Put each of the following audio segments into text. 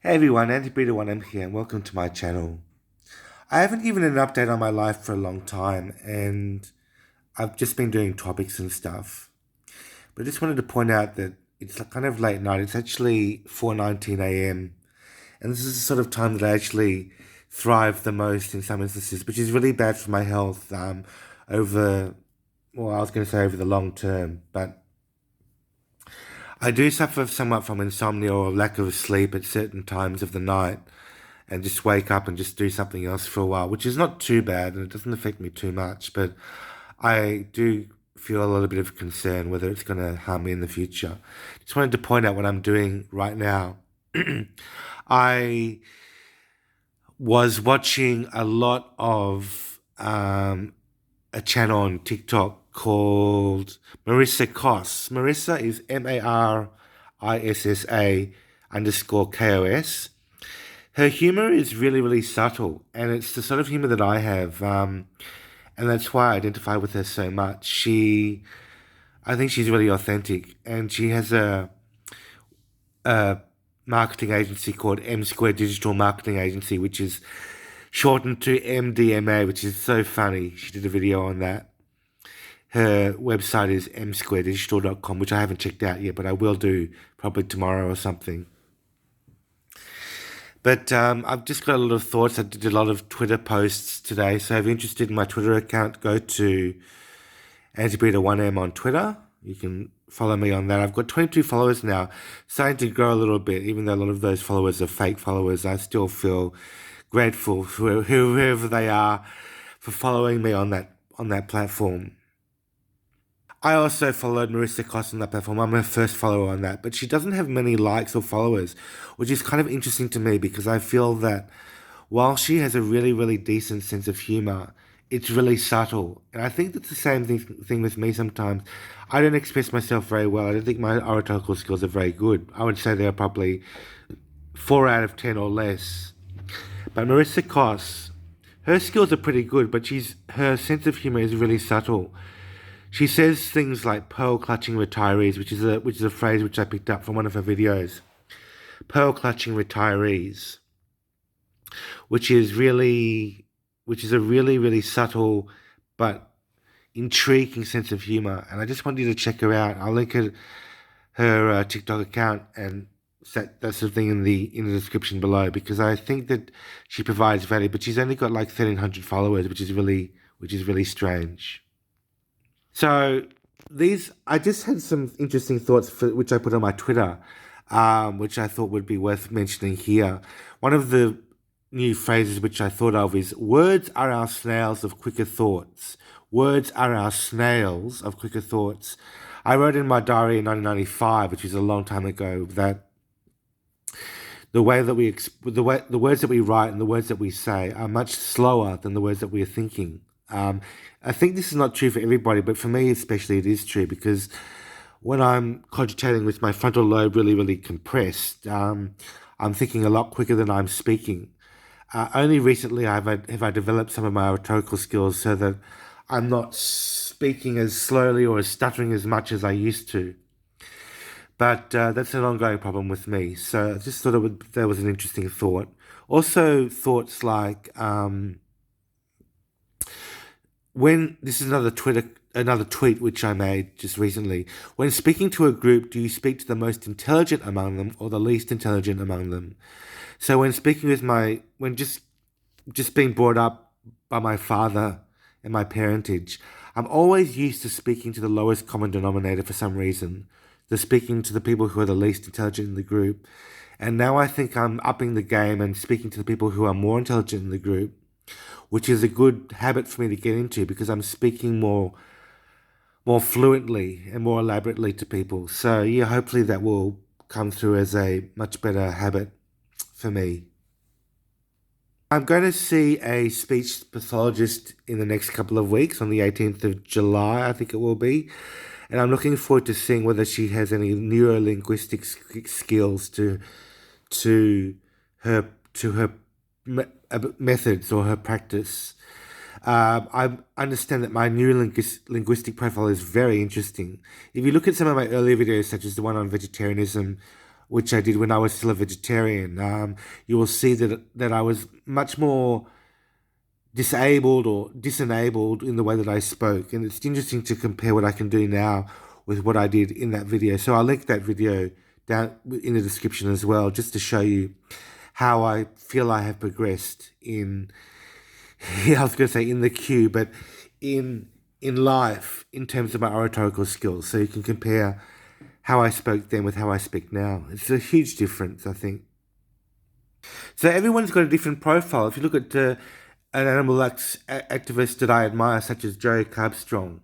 Hey everyone, Anti-Beta1M here and welcome to my channel. I haven't given an update on my life for a long time and I've just been doing topics and stuff. But I just wanted to point out that it's kind of late night. It's actually 4:19 a.m. and this is the sort of time that I actually thrive the most in some instances, which is really bad for my health over, well, I was going to say over the long term, but I do suffer somewhat from insomnia or lack of sleep at certain times of the night and just wake up and just do something else for a while, which is not too bad and it doesn't affect me too much. But I do feel a little bit of concern whether it's going to harm me in the future. Just wanted to point out what I'm doing right now. I was watching a lot of a channel on TikTok called Marissa Kos. Marissa is Marissa_KOS. Her humor is really, really subtle, and it's the sort of humor that I have, and that's why I identify with her so much. I think she's really authentic, and she has a marketing agency called M Square Digital Marketing Agency, which is shortened to MDMA, which is so funny. She did a video on that. Her website is msquaredigital.com, which I haven't checked out yet, but I will do probably tomorrow or something. But I've just got a lot of thoughts. I did a lot of Twitter posts today. So if you're interested in my Twitter account, go to Antibrita1M on Twitter. You can follow me on that. I've got 22 followers now, starting to grow a little bit. Even though a lot of those followers are fake followers, I still feel grateful for whoever they are for following me on that platform. I also followed Marissa Carson on that platform. I'm her first follower on that, but she doesn't have many likes or followers, which is kind of interesting to me because I feel that while she has a really, really decent sense of humor, it's really subtle. And I think that's the same thing with me sometimes. I don't express myself very well. I don't think my oratorical skills are very good. I would say they're probably 4 out of 10 or less. But Marissa Kos, her skills are pretty good, but her sense of humor is really subtle. She says things like pearl clutching retirees, which is a phrase which I picked up from one of her videos. Pearl clutching retirees, which is a really, really subtle but intriguing sense of humor. And I just want you to check her out. I'll link her TikTok account and set that sort of thing in the description below because I think that she provides value. But she's only got like 1,300 followers, which is really strange. So I just had some interesting thoughts which I put on my Twitter, which I thought would be worth mentioning here. One of the new phrases which I thought of is words are our snails of quicker thoughts. Words are our snails of quicker thoughts. I wrote in my diary in 1995, which is a long time ago, that the words that we write and the words that we say are much slower than the words that we are thinking. I think this is not true for everybody, but for me especially, it is true because when I'm cogitating with my frontal lobe really, really compressed, I'm thinking a lot quicker than I'm speaking. Only recently have I developed some of my rhetorical skills so that I'm not speaking as slowly or as stuttering as much as I used to. But that's an ongoing problem with me. So I just thought that was an interesting thought. Also, thoughts like when this is another tweet which I made just recently. When speaking to a group, do you speak to the most intelligent among them or the least intelligent among them? So when speaking with when just being brought up by my father and my parentage, I'm always used to speaking to the lowest common denominator for some reason. The speaking to the people who are the least intelligent in the group. And now I think I'm upping the game and speaking to the people who are more intelligent in the group, which is a good habit for me to get into because I'm speaking more fluently and more elaborately to people. So yeah, hopefully that will come through as a much better habit for me. I'm going to see a speech pathologist in the next couple of weeks on the 18th of July, I think it will be. And I'm looking forward to seeing whether she has any neuro-linguistic skills to her methods or her practice. I understand that my neuro-linguistic profile is very interesting. If you look at some of my earlier videos, such as the one on vegetarianism which I did when I was still a vegetarian. You will see that I was much more disabled or disenabled in the way that I spoke. And it's interesting to compare what I can do now with what I did in that video. So I'll link that video down in the description as well, just to show you how I feel I have progressed in, I was going to say in the queue, but in life in terms of my oratorical skills. So you can compare how I spoke then with how I speak now. It's a huge difference, I think. So everyone's got a different profile. If you look at an animal activist that I admire, such as Joe Carbstrong,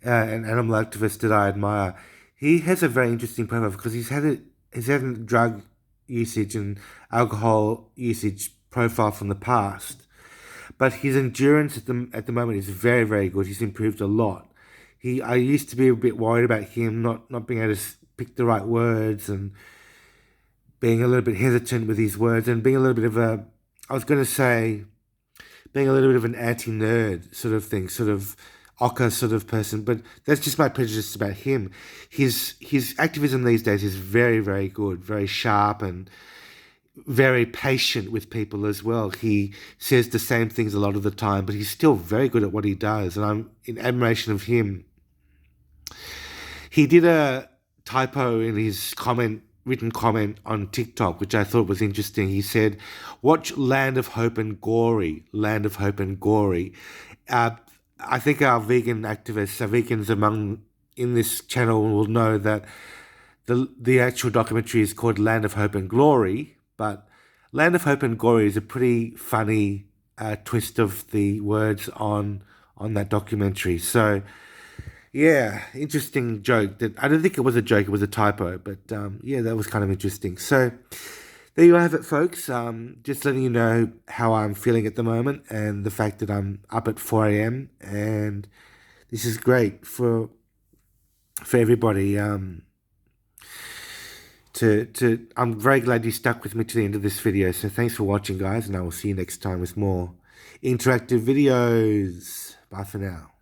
an animal activist that I admire, he has a very interesting profile because he's had a drug usage and alcohol usage profile from the past, but his endurance at the moment is very, very good. He's improved a lot. I used to be a bit worried about him not being able to pick the right words and being a little bit hesitant with his words and being a little bit of a, I was going to say, being a little bit of an anti-nerd sort of thing, sort of ochre sort of person, but that's just my prejudice about him. His activism these days is very, very good, very sharp and very patient with people as well. He says the same things a lot of the time, but he's still very good at what he does, and I'm in admiration of him. He did a typo in his written comment on TikTok, which I thought was interesting. He said, "Watch Land of Hope and Gory, Land of Hope and Gory." I think our vegan activists, our vegans in this channel will know that the actual documentary is called Land of Hope and Glory, but Land of Hope and Glory is a pretty funny twist of the words on that documentary. So, yeah, interesting joke. That I don't think it was a joke, it was a typo, but yeah, that was kind of interesting. So, there you have it, folks. Just letting you know how I'm feeling at the moment and the fact that I'm up at 4 a.m. and this is great for everybody. I'm very glad you stuck with me to the end of this video. So thanks for watching, guys, and I will see you next time with more interactive videos. Bye for now.